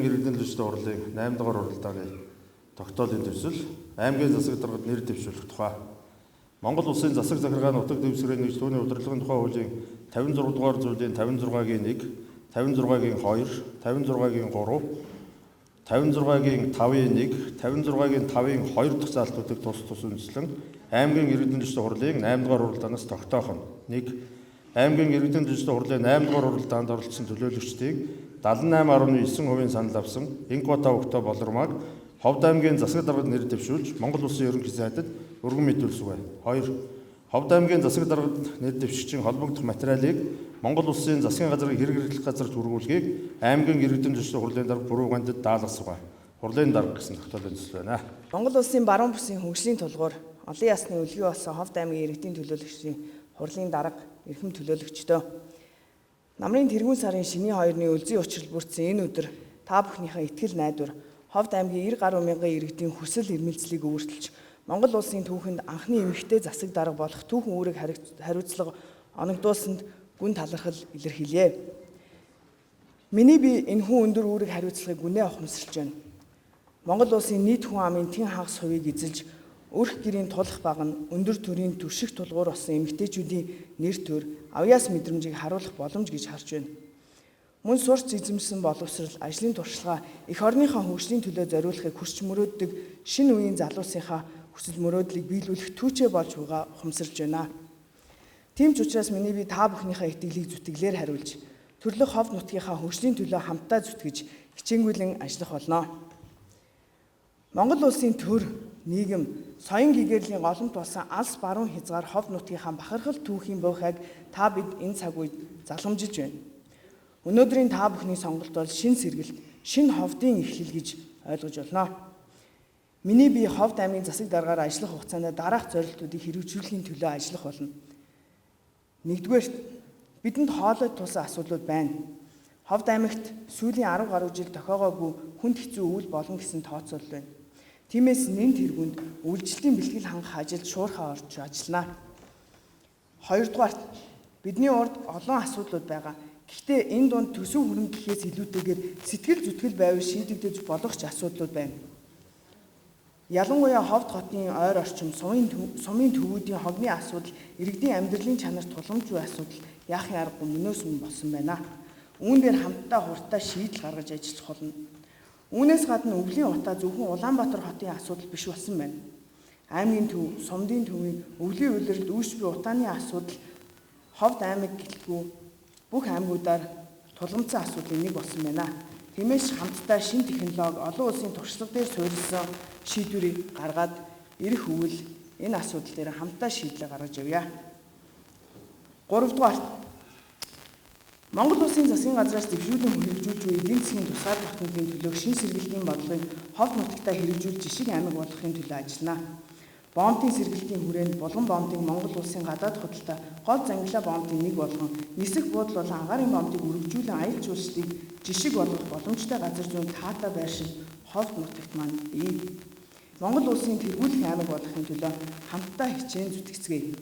иргэдийн төлөвчдийн хурлын 8 дугаар уралдааны тогтоолын төсөл аймгийн засаг даргад нэр дэвшүүлэх тухай Монгол Улсын засаг захиргааны утга дэвсгэрийн нэгж түүний удирдлагын тухай хуулийн 56 дугаар зүйлийн 56-гийн 1, 56-гийн 2, 56-гийн 3, 56-гийн 5-ийн 1, 56-гийн 5-ийн 2 дахь заалтуудыг тус үндэслэн аймгийн иргэдийн төлөвчдийн хурлын 8 дугаар уралдаанаас тогтоох нь 1. Аймгийн иргэдийн төлөвчдийн хурлын 8 дугаар уралдаанд оролцсон төлөөлөгчдийн 78.9% санал авсан Инкота Өгтө Болормаг Ховд аймгийн засаг даргад нэр дэвшүүлж Монгол Улсын ерөнхий сайдад өргөн мэдүүлсэв. 2. Ховд аймгийн засаг даргад нэр дэвшигчийн холбогдох материалыг Монгол Улсын засгийн газрын хэрэг хэрэглэх газарт хүргүүлэхийг аймгийн иргэдийн төлөвчдийн хурлын дарга бүрүүгэнд даалгасав. Хурлын дарга гэсэн тогтоолын төсөл байна. Монгол Улсын баруун бүсийн хөгжлийн тулгуур олон ясны үлгий болсон Ховд аймгийн иргэдийн төлөөлөгчдийн хурлын дарга эрхэм төлөөлөгчдөө намрын тэргүүн сарын шөнийн 2-ны өлзий учрал бүрдсэн энэ өдөр та бүхнийхээ итгэл найдвар Ховд аймгийн 90 гаруй мянган иргэдийн хүсэл эрмэлзлийг өөрчилж Монгол улсын түүхэнд анхны эмэгтэй засаг дарга болох түүхэн үүрэг хариуцлага оногдуулсанд гүн талархал илэрхийлье. Миний би энэхүү өндөр үүрэг хариуцлагыг гүнээ ухамсарлаж байна. Монгол улсын нийт хүн амын тэн хагас хувийг эзэлж өрх гэрийн тулах баг нь өндөр төрийн турших тулгуур болсон эмэгтэйчүүдийн нэр төр авьяас мэдрэмжийг харуулах боломж гэж харж байна. Мөн сурч эзэмсэн боловсрал, ажлын туршлага эх орныхоо хөгжлийн төлөө зориулахыг хүсч мөрөөддөг шинэ үеийн залуусынхаа хүсэл мөрөөдлийг биелүүлэх түүчээ болж байгаа ухамсарлаж байна. Тийм ч учраас миний би та бүхнийхээ итгэлийг зүтгэлээр хариулж, төрлөх Ховд нутгийнхаа хөгжлийн төлөө хамтдаа зүтгэж, хичээнгүйлэн ажиллах болно. Монгол улсын төр, нийгэм, соён гэгэрлийн голомт болсон алс баруун хязгаар Ховд нутгийнхаа бахархал түүхийн буйхайг та бид энэ цаг үед заламжилж байна. Өнөөдрийн та бүхний сонголт бол шинэ сэргэлт, шинэ Ховдын эхлэл гэж ойлгож байна. Миний би Ховд аймгийн засаг даргаар ажиллах хугацаанд дараах зорилтуудыг хэрэгжүүлэхийн төлөө ажиллах болно. Нэгдүгээр, бидэнд хоолой тулсан асуудлууд байна. Ховд аймагт сүүлийн 10 гаруй жил тохиогоогүй хүнд хэцүү үйл болно гэсэн тооцоол байна. Тиймээс нэн тэргуунд үйлчлэлийн бэлтгэл хангах ажилд шуурхаа орж ажиллана. Хоёрдугаарт, бидний урд олон асуудлууд байгаа. Гэхдээ энэ дунд төсөв хүрэн гэхээс илүүтэйгээр сэтгэл зүтгэл байвал шийдэгдэж болох ч асуудлууд байна. Ялангуяа Ховд хотын ойр орчим сумын төвүүдийн хогны асуудал, иргэдийн амьдралын чанарт туламжгүй асуудал яахын аргагүй мөнөөс мөн болсон байна. Үүн дээр хамтдаа хурдтай шийдэл гаргаж ажиллах болно. Үүнээс гадна өвлийн утаа зөвхөн Улаанбаатар хотын асуудал биш болсон байна. Аймгийн төв, сумдын төвийн өвлийн улиралд үүш буй утааны асуудал Ховд аймаг гэлтгүй бүх аймагуудаар тулгамдсан асуудлын нэг болсон байна. Тиймээс хамтдаа шинэ технологи, олон улсын туршлага дээр суурилсан шийдвэрийг гаргаад ирэх үйл энэ асуудал дээр хамтдаа шийдлээ гаргаж явъя. Гуравдугаар, Монгол улсын засгийн газраас дэвшүүлэн хэрэгжүүлж буй эдийн засгийн тусгай тогтнолын төлөө шинэ сэргэлтийн бодлогыг Ховд нутагтаа хэрэгжүүлж жишг аймаг болгохын төлөө ажиллана. Бомтын сэргэлтийн хүрээнд Булган бомтыг Монгол улсын гадаад худалдаа гол зангилаа бомтын нэг болгон нисэх буудал болон агаарын бомтыг үргэлжлүүлэн аялал жуулчлалыг жишг болгох боломжтой газар зүйн таатай байршил Ховд нутагт маань бий. Монгол улсын тэргүүлэх аймаг болгохын төлөө хамтдаа хичээн зүтгэцгээе.